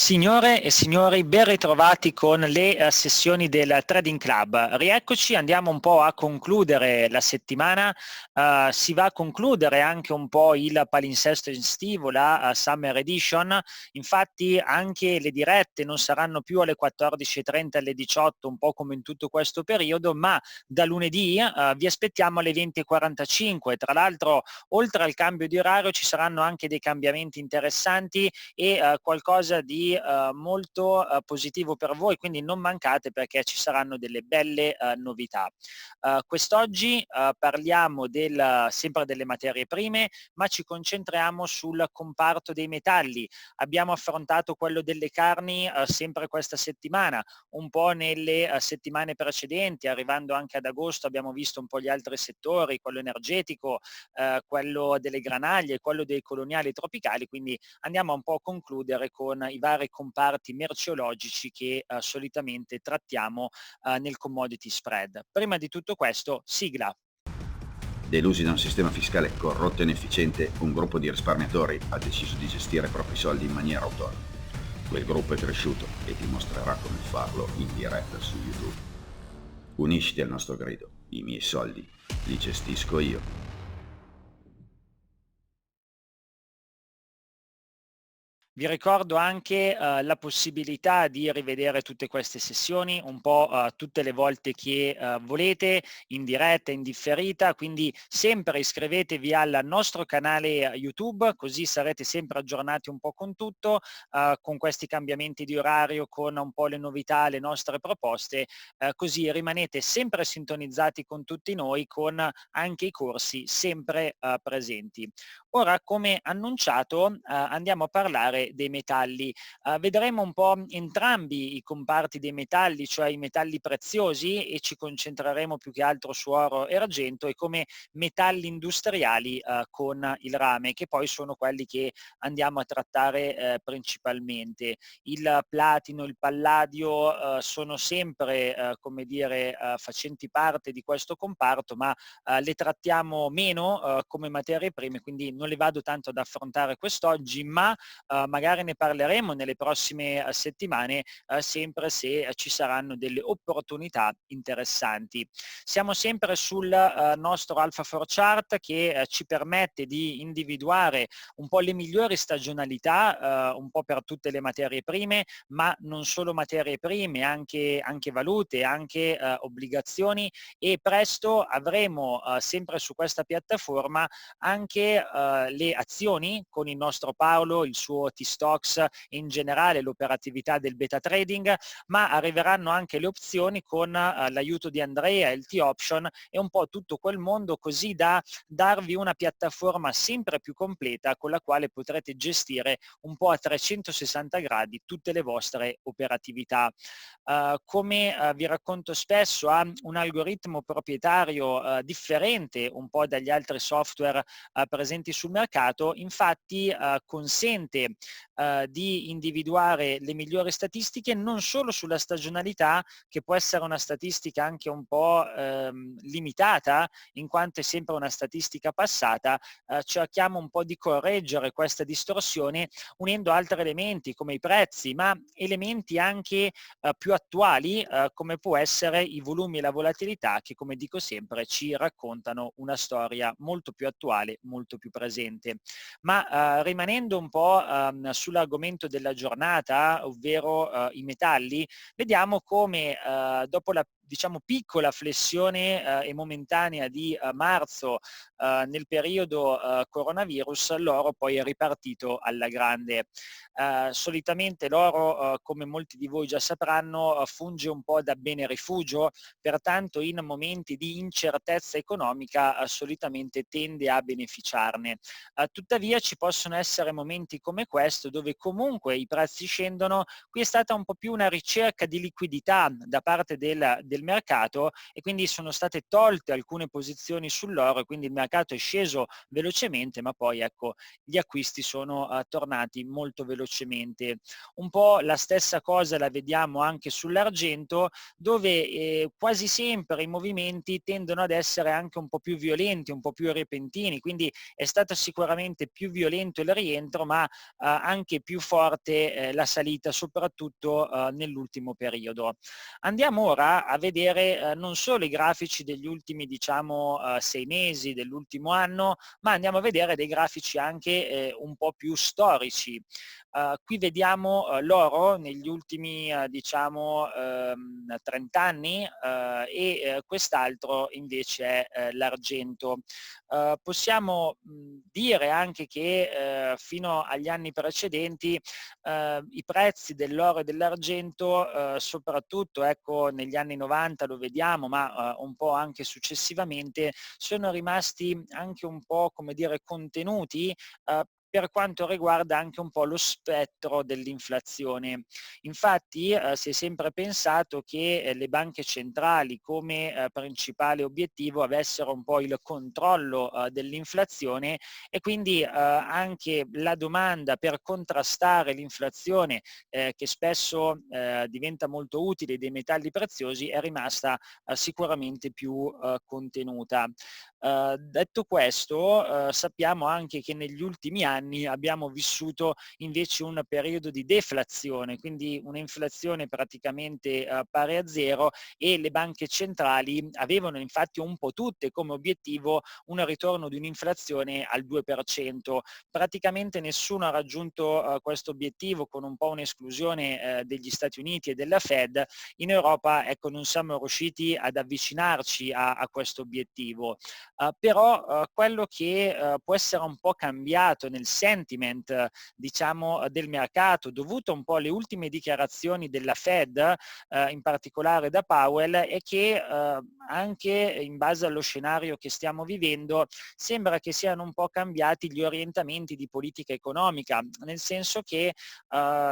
Signore e signori, ben ritrovati con le sessioni del Trading Club. Rieccoci, andiamo un po' a concludere la settimana. Si va a concludere anche un po' il palinsesto estivo, la Summer Edition. Infatti anche le dirette non saranno più alle 14:30 alle 18, un po' come in tutto questo periodo, ma da lunedì vi aspettiamo alle 20:45. Tra l'altro, oltre al cambio di orario, ci saranno anche dei cambiamenti interessanti e qualcosa di molto positivo per voi, quindi non mancate perché ci saranno delle belle novità. Quest'oggi parliamo sempre delle materie prime, ma ci concentriamo sul comparto dei metalli. Abbiamo affrontato quello delle carni sempre questa settimana, un po' nelle settimane precedenti, arrivando anche ad agosto abbiamo visto un po' gli altri settori, quello energetico, quello delle granaglie, quello dei coloniali tropicali, quindi andiamo un po' a concludere con i vari comparti merceologici che solitamente trattiamo nel commodity spread. Prima di tutto questo, sigla. Delusi da un sistema fiscale corrotto e inefficiente, un gruppo di risparmiatori ha deciso di gestire i propri soldi in maniera autonoma. Quel gruppo è cresciuto e ti mostrerà come farlo in diretta su YouTube. Unisciti al nostro grido. I miei soldi li gestisco io. Vi ricordo anche la possibilità di rivedere tutte queste sessioni un po' tutte le volte che volete, in diretta, in differita, quindi sempre iscrivetevi al nostro canale YouTube, così sarete sempre aggiornati un po' con tutto, con questi cambiamenti di orario, con un po' le novità, le nostre proposte, così rimanete sempre sintonizzati con tutti noi, con anche i corsi sempre presenti. Ora, come annunciato, andiamo a parlare dei metalli. Vedremo un po' entrambi i comparti dei metalli, cioè i metalli preziosi, e ci concentreremo più che altro su oro e argento, e come metalli industriali con il rame, che poi sono quelli che andiamo a trattare principalmente. Il platino, il palladio sono sempre, come dire, facenti parte di questo comparto, ma le trattiamo meno come materie prime, quindi non le vado tanto ad affrontare quest'oggi, ma magari ne parleremo nelle prossime settimane, sempre se ci saranno delle opportunità interessanti. Siamo sempre sul nostro Alpha 4 Chart che ci permette di individuare un po' le migliori stagionalità, un po' per tutte le materie prime, ma non solo materie prime, anche valute, anche obbligazioni, e presto avremo sempre su questa piattaforma anche le azioni con il nostro Paolo, il suo T-Stocks e in generale l'operatività del beta trading, ma arriveranno anche le opzioni con l'aiuto di Andrea, il T-Option e un po' tutto quel mondo, così da darvi una piattaforma sempre più completa con la quale potrete gestire un po' a 360 gradi tutte le vostre operatività. Come vi racconto spesso, ha un algoritmo proprietario differente un po' dagli altri software presenti sul mercato, infatti consente di individuare le migliori statistiche non solo sulla stagionalità, che può essere una statistica anche un po' limitata, in quanto è sempre una statistica passata, cerchiamo un po' di correggere questa distorsione unendo altri elementi come i prezzi, ma elementi anche più attuali, come può essere i volumi e la volatilità, che come dico sempre ci raccontano una storia molto più attuale, molto più presente. Ma rimanendo un po' sull'argomento della giornata, ovvero i metalli, vediamo come dopo la diciamo piccola flessione e momentanea di marzo nel periodo coronavirus, l'oro poi è ripartito alla grande. Solitamente l'oro, come molti di voi già sapranno, funge un po' da bene rifugio, pertanto in momenti di incertezza economica solitamente tende a beneficiarne. Tuttavia ci possono essere momenti come questo dove comunque i prezzi scendono. Qui è stata un po' più una ricerca di liquidità da parte del del mercato, e quindi sono state tolte alcune posizioni sull'oro e quindi il mercato è sceso velocemente, ma poi ecco gli acquisti sono tornati molto velocemente. Un po' la stessa cosa la vediamo anche sull'argento, dove quasi sempre i movimenti tendono ad essere anche un po' più violenti, un po' più repentini, quindi è stato sicuramente più violento il rientro, ma anche più forte la salita, soprattutto nell'ultimo periodo. Andiamo ora a vedere non solo i grafici degli ultimi, diciamo, 6 mesi, dell'ultimo anno, ma andiamo a vedere dei grafici anche un po' più storici. Qui vediamo l'oro negli ultimi diciamo 30 anni e quest'altro invece è l'argento. Possiamo dire anche che fino agli anni precedenti i prezzi dell'oro e dell'argento, soprattutto ecco negli anni 90 lo vediamo, ma un po' anche successivamente, sono rimasti anche un po', come dire, contenuti per quanto riguarda anche un po' lo spettro dell'inflazione. Infatti si è sempre pensato che le banche centrali come principale obiettivo avessero un po' il controllo dell'inflazione, e quindi anche la domanda per contrastare l'inflazione che spesso diventa molto utile dei metalli preziosi è rimasta sicuramente più contenuta. Detto questo, sappiamo anche che negli ultimi anni abbiamo vissuto invece un periodo di deflazione, quindi un'inflazione praticamente pari a zero, e le banche centrali avevano infatti un po' tutte come obiettivo un ritorno di un'inflazione al 2%. Praticamente nessuno ha raggiunto questo obiettivo, con un po' un'esclusione degli Stati Uniti e della Fed. In Europa ecco, non siamo riusciti ad avvicinarci a questo obiettivo. Però quello che può essere un po' cambiato nel sentiment diciamo del mercato, dovuto un po' alle ultime dichiarazioni della Fed, in particolare da Powell, è che anche in base allo scenario che stiamo vivendo sembra che siano un po' cambiati gli orientamenti di politica economica, nel senso che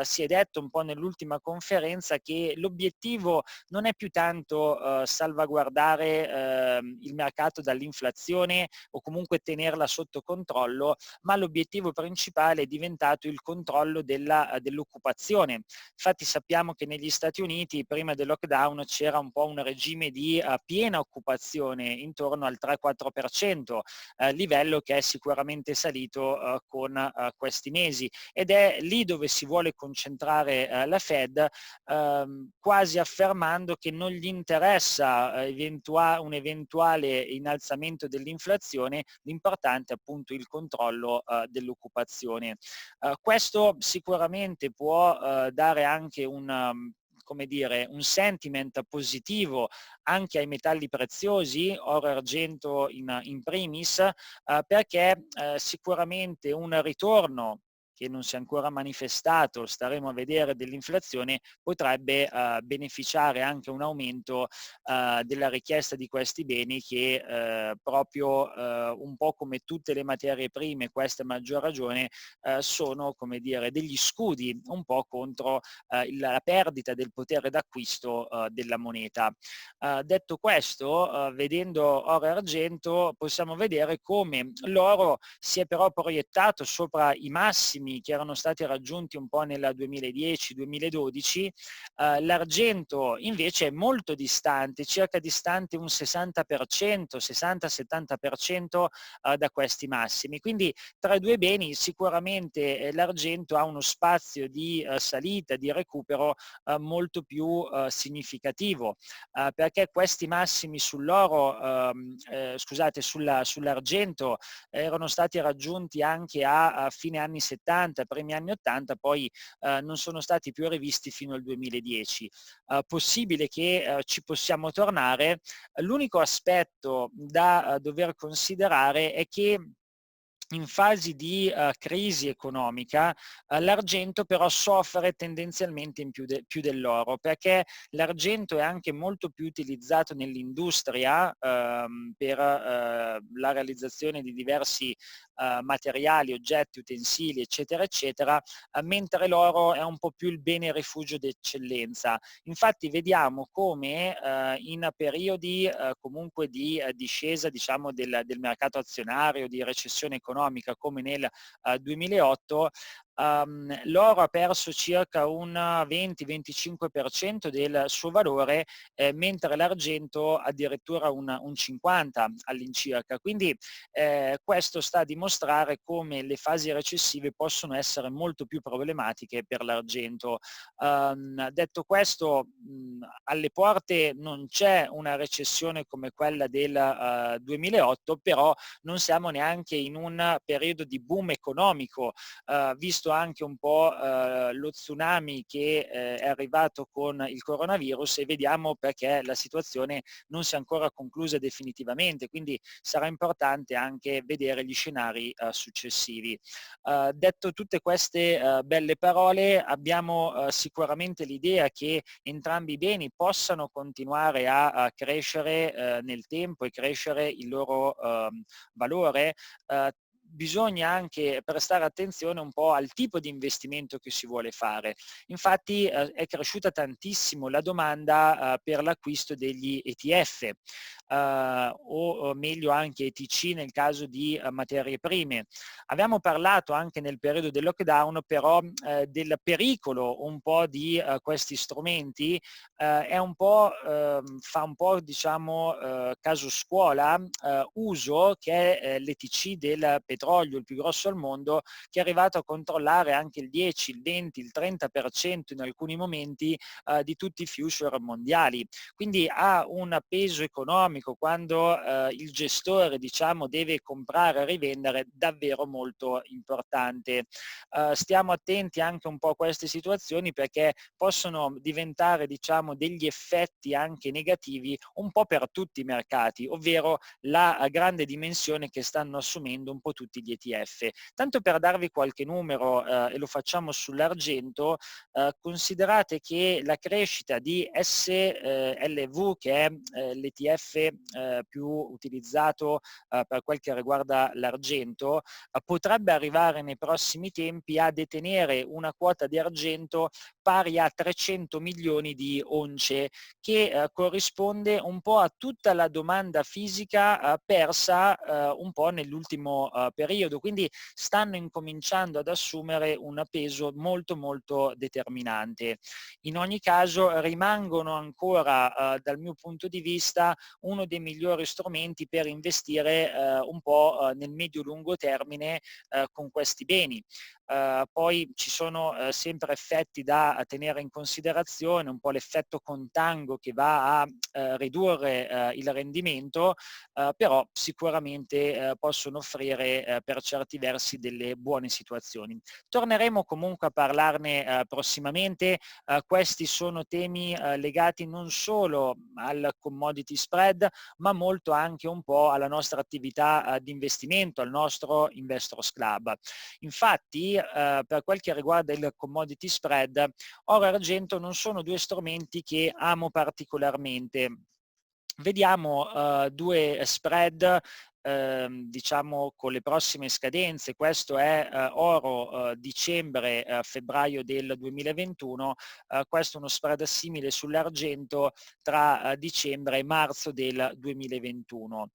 si è detto un po' nell'ultima conferenza che l'obiettivo non è più tanto salvaguardare il mercato dall'inflazione o comunque tenerla sotto controllo, ma l'obiettivo principale è diventato il controllo dell'occupazione. Infatti sappiamo che negli Stati Uniti prima del lockdown c'era un po' un regime di piena occupazione intorno al 3-4%, livello che è sicuramente salito con questi mesi, ed è lì dove si vuole concentrare la Fed, quasi affermando che non gli interessa un eventuale innalzamento dell'inflazione, l'importante è appunto il controllo dell'occupazione. Questo sicuramente può dare anche come dire, un sentiment positivo anche ai metalli preziosi, oro e argento in primis, perché sicuramente un ritorno che non si è ancora manifestato, staremo a vedere, dell'inflazione potrebbe beneficiare anche un aumento della richiesta di questi beni che proprio un po' come tutte le materie prime, questa a maggior ragione, sono, come dire, degli scudi un po' contro la perdita del potere d'acquisto della moneta. Detto questo, vedendo oro e argento possiamo vedere come l'oro si è però proiettato sopra i massimi che erano stati raggiunti un po' nel 2010-2012, l'argento invece è molto distante, circa distante un 60%, 60-70% da questi massimi. Quindi tra i due beni sicuramente l'argento ha uno spazio di salita, di recupero molto più significativo, perché questi massimi sull'oro, scusate, sull'argento erano stati raggiunti anche a fine anni 70, primi anni 80, poi non sono stati più rivisti fino al 2010. Possibile che ci possiamo tornare. L'unico aspetto da dover considerare è che in fasi di crisi economica, l'argento però soffre tendenzialmente più dell'oro, perché l'argento è anche molto più utilizzato nell'industria per la realizzazione di diversi materiali, oggetti, utensili, eccetera, eccetera, mentre l'oro è un po' più il bene rifugio d'eccellenza. Infatti vediamo come in periodi comunque di discesa, diciamo, del mercato azionario, di recessione economica come nel 2008, l'oro ha perso circa un 20-25% del suo valore, mentre l'argento addirittura un 50 all'incirca. Quindi questo sta a dimostrare come le fasi recessive possono essere molto più problematiche per l'argento. Detto questo, alle porte non c'è una recessione come quella del 2008, però non siamo neanche in un periodo di boom economico, visto anche un po' lo tsunami che è arrivato con il coronavirus, e vediamo perché la situazione non si è ancora conclusa definitivamente, quindi sarà importante anche vedere gli scenari successivi. Detto tutte queste belle parole, abbiamo sicuramente l'idea che entrambi i beni possano continuare a crescere nel tempo e crescere il loro valore. Bisogna anche prestare attenzione un po' al tipo di investimento che si vuole fare. Infatti è cresciuta tantissimo la domanda per l'acquisto degli ETF, o meglio anche ETC nel caso di materie prime. Abbiamo parlato anche nel periodo del lockdown però del pericolo un po' di questi strumenti, è un po', fa un po' diciamo caso scuola, uso, che è l'ETC del petrolio, il più grosso al mondo, che è arrivato a controllare anche il 10, il 20, il 30% in alcuni momenti di tutti i future mondiali. Quindi ha un peso economico quando il gestore, diciamo, deve comprare e rivendere, davvero molto importante. Stiamo attenti anche un po' a queste situazioni, perché possono diventare, diciamo, degli effetti anche negativi un po' per tutti i mercati, ovvero la grande dimensione che stanno assumendo un po' tutti gli ETF. Tanto per darvi qualche numero, e lo facciamo sull'argento, considerate che la crescita di SLV, che è l'ETF più utilizzato per quel che riguarda l'argento, potrebbe arrivare nei prossimi tempi a detenere una quota di argento pari a 300 milioni di once, che corrisponde un po' a tutta la domanda fisica persa un po' nell'ultimo periodo. Quindi stanno incominciando ad assumere un peso molto molto determinante. In ogni caso rimangono ancora dal mio punto di vista uno dei migliori strumenti per investire un po' nel medio-lungo termine con questi beni. Poi ci sono sempre effetti da tenere in considerazione, un po' l'effetto contango che va a ridurre il rendimento, però sicuramente possono offrire per certi versi delle buone situazioni. Torneremo comunque a parlarne prossimamente. Questi sono temi legati non solo al commodity spread, ma molto anche un po' alla nostra attività di investimento, al nostro Investors Club. Infatti, per quel che riguarda il commodity spread, oro e argento non sono due strumenti che amo particolarmente. Vediamo due spread diciamo con le prossime scadenze. Questo è oro dicembre febbraio del 2021, questo è uno spread simile sull'argento tra dicembre e marzo del 2021.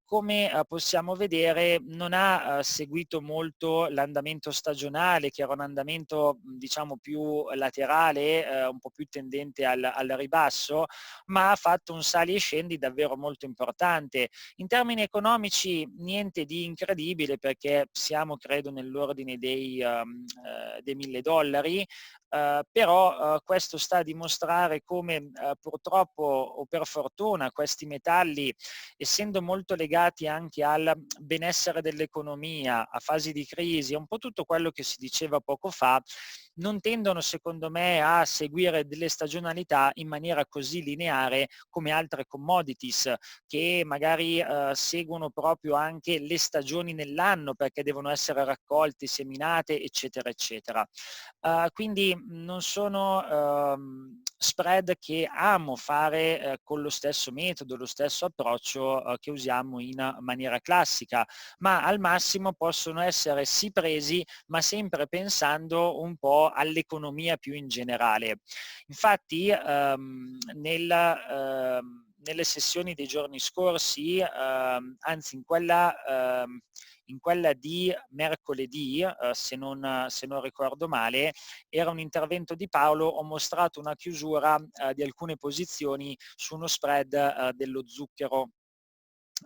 Come possiamo vedere non ha seguito molto l'andamento stagionale, che era un andamento diciamo più laterale, un po' più tendente al ribasso, ma ha fatto un sali e scendi davvero molto importante. In termini economici niente di incredibile, perché siamo credo nell'ordine dei $1.000, però questo sta a dimostrare come purtroppo o per fortuna questi metalli, essendo molto legati anche al benessere dell'economia, a fasi di crisi, un po' tutto quello che si diceva poco fa, non tendono secondo me a seguire delle stagionalità in maniera così lineare come altre commodities, che magari seguono seguono proprio anche le stagioni nell'anno perché devono essere raccolte, seminate, eccetera, eccetera. Quindi non sono spread che amo fare con lo stesso metodo, lo stesso approccio che usiamo in maniera classica, ma al massimo possono essere sì presi, ma sempre pensando un po' all'economia più in generale. Infatti nelle sessioni dei giorni scorsi, anzi in quella di mercoledì, se non ricordo male, era un intervento di Paolo, ho mostrato una chiusura di alcune posizioni su uno spread dello zucchero.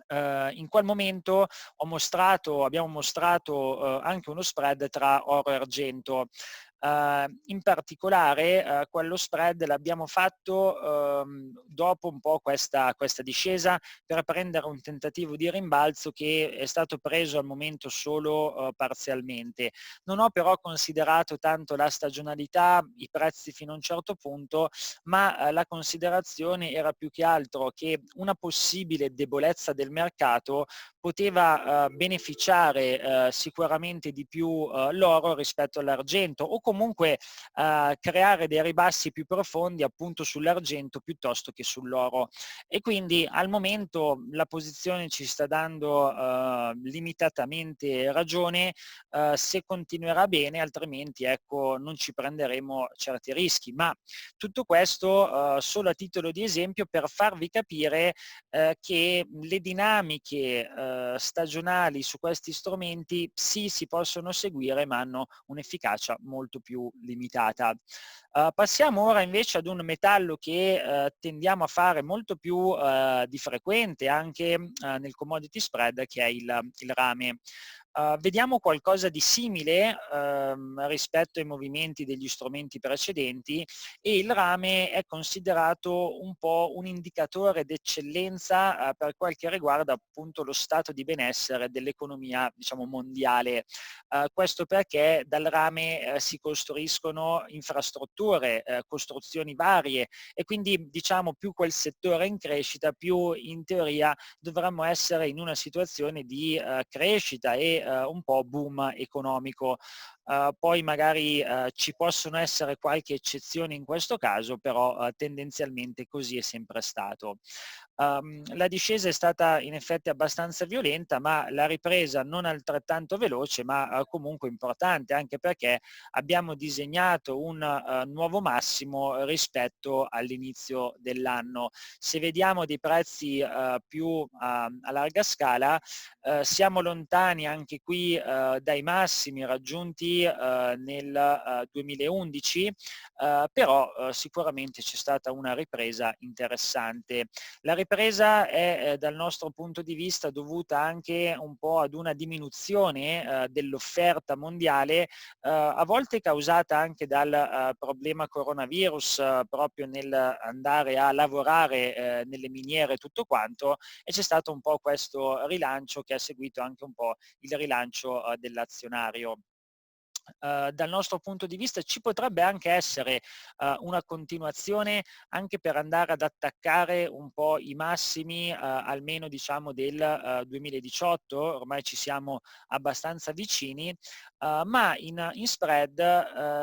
In quel momento abbiamo mostrato anche uno spread tra oro e argento. In particolare quello spread l'abbiamo fatto dopo un po' questa discesa per prendere un tentativo di rimbalzo che è stato preso al momento solo parzialmente. Non ho però considerato tanto la stagionalità, i prezzi fino a un certo punto, ma la considerazione era più che altro che una possibile debolezza del mercato poteva beneficiare sicuramente di più l'oro rispetto all'argento, o comunque creare dei ribassi più profondi appunto sull'argento piuttosto che sull'oro. E quindi al momento la posizione ci sta dando limitatamente ragione, se continuerà bene, altrimenti ecco non ci prenderemo certi rischi. Ma tutto questo solo a titolo di esempio per farvi capire che le dinamiche stagionali su questi strumenti sì, si possono seguire, ma hanno un'efficacia molto più limitata. Passiamo ora invece ad un metallo che tendiamo a fare molto più di frequente anche nel commodity spread, che è il rame. Vediamo qualcosa di simile rispetto ai movimenti degli strumenti precedenti, e il rame è considerato un po' un indicatore d'eccellenza per quel che riguarda appunto lo stato di benessere dell'economia, diciamo, mondiale. Questo perché dal rame si costruiscono infrastrutture, costruzioni varie, e quindi diciamo più quel settore è in crescita, più in teoria dovremmo essere in una situazione di crescita e un po' boom economico. Poi magari ci possono essere qualche eccezione in questo caso, però tendenzialmente così è sempre stato. La discesa è stata in effetti abbastanza violenta, ma la ripresa non altrettanto veloce, ma comunque importante, anche perché abbiamo disegnato un nuovo massimo rispetto all'inizio dell'anno. Se vediamo dei prezzi più a larga scala, siamo lontani anche qui dai massimi raggiunti nel 2011, però sicuramente c'è stata una ripresa interessante. La ripresa è dal nostro punto di vista dovuta anche un po' ad una diminuzione dell'offerta mondiale, a volte causata anche dal problema coronavirus, proprio nel andare a lavorare nelle miniere e tutto quanto, e c'è stato un po' questo rilancio che ha seguito anche un po' il rilancio dell'azionario. Dal nostro punto di vista ci potrebbe anche essere una continuazione anche per andare ad attaccare un po' i massimi almeno diciamo del 2018, ormai ci siamo abbastanza vicini, ma in spread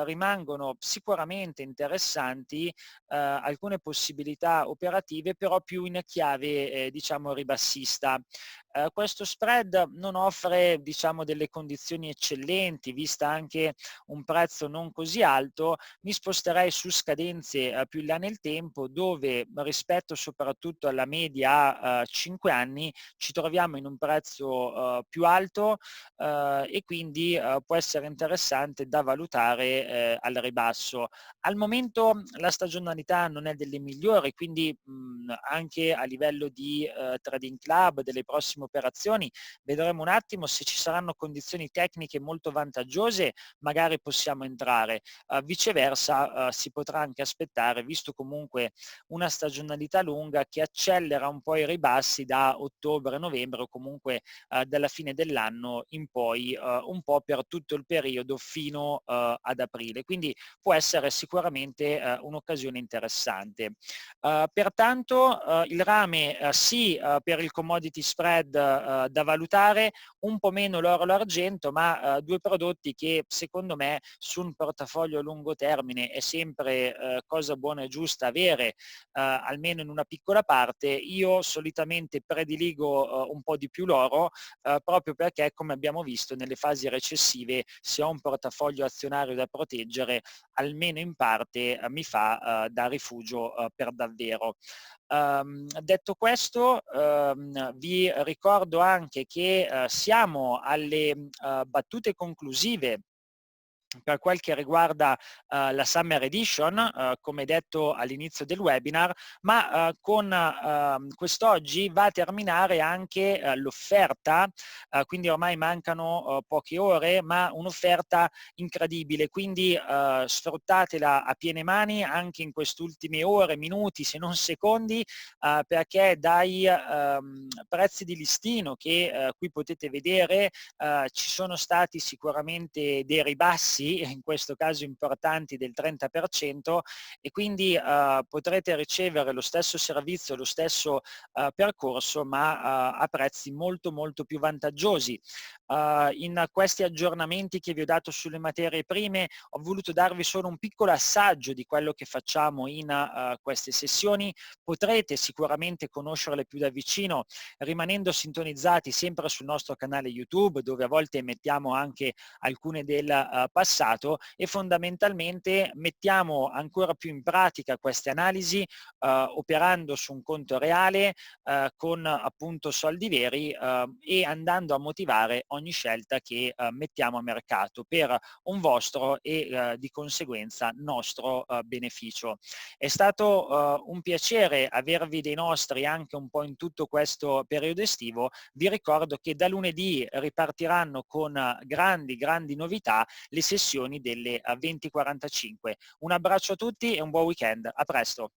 rimangono sicuramente interessanti alcune possibilità operative, però più in chiave diciamo ribassista. Questo spread non offre diciamo delle condizioni eccellenti, vista anche un prezzo non così alto. Mi sposterei su scadenze più in là nel tempo, dove rispetto soprattutto alla media a 5 anni ci troviamo in un prezzo più alto, e quindi può essere interessante da valutare al ribasso. Al momento la stagionalità non è delle migliori, quindi anche a livello di trading club, delle prossime operazioni, vedremo un attimo se ci saranno condizioni tecniche molto vantaggiose, magari possiamo entrare. Viceversa si potrà anche aspettare, visto comunque una stagionalità lunga che accelera un po' i ribassi da ottobre-novembre, o comunque dalla fine dell'anno in poi, un po' per tutto il periodo fino ad aprile. Quindi può essere sicuramente un'occasione interessante. Pertanto il rame sì per il commodity spread da valutare, un po' meno l'oro e l'argento, ma due prodotti che secondo me su un portafoglio a lungo termine è sempre cosa buona e giusta avere almeno in una piccola parte. Io solitamente prediligo un po' di più l'oro proprio perché, come abbiamo visto nelle fasi recessive, se ho un portafoglio azionario da proteggere, almeno in parte mi fa da rifugio per davvero. Detto questo, vi ricordo anche che siamo alle battute conclusive per quel che riguarda la Summer Edition, come detto all'inizio del webinar, ma con quest'oggi va a terminare anche l'offerta, quindi ormai mancano poche ore, ma un'offerta incredibile, quindi sfruttatela a piene mani anche in queste ultime ore, minuti, se non secondi, perché dai prezzi di listino che qui potete vedere ci sono stati sicuramente dei ribassi, in questo caso importanti, del 30%, e quindi potrete ricevere lo stesso servizio, lo stesso percorso, ma a prezzi molto molto più vantaggiosi. In questi aggiornamenti che vi ho dato sulle materie prime ho voluto darvi solo un piccolo assaggio di quello che facciamo in queste sessioni. Potrete sicuramente conoscerle più da vicino rimanendo sintonizzati sempre sul nostro canale YouTube, dove a volte mettiamo anche alcune del passato, e fondamentalmente mettiamo ancora più in pratica queste analisi operando su un conto reale con appunto soldi veri e andando a motivare ogni scelta che mettiamo a mercato per un vostro e di conseguenza nostro beneficio. È stato un piacere avervi dei nostri anche un po' in tutto questo periodo estivo. Vi ricordo che da lunedì ripartiranno con grandi novità le sessioni delle 20:45. Un abbraccio a tutti e un buon weekend. A presto.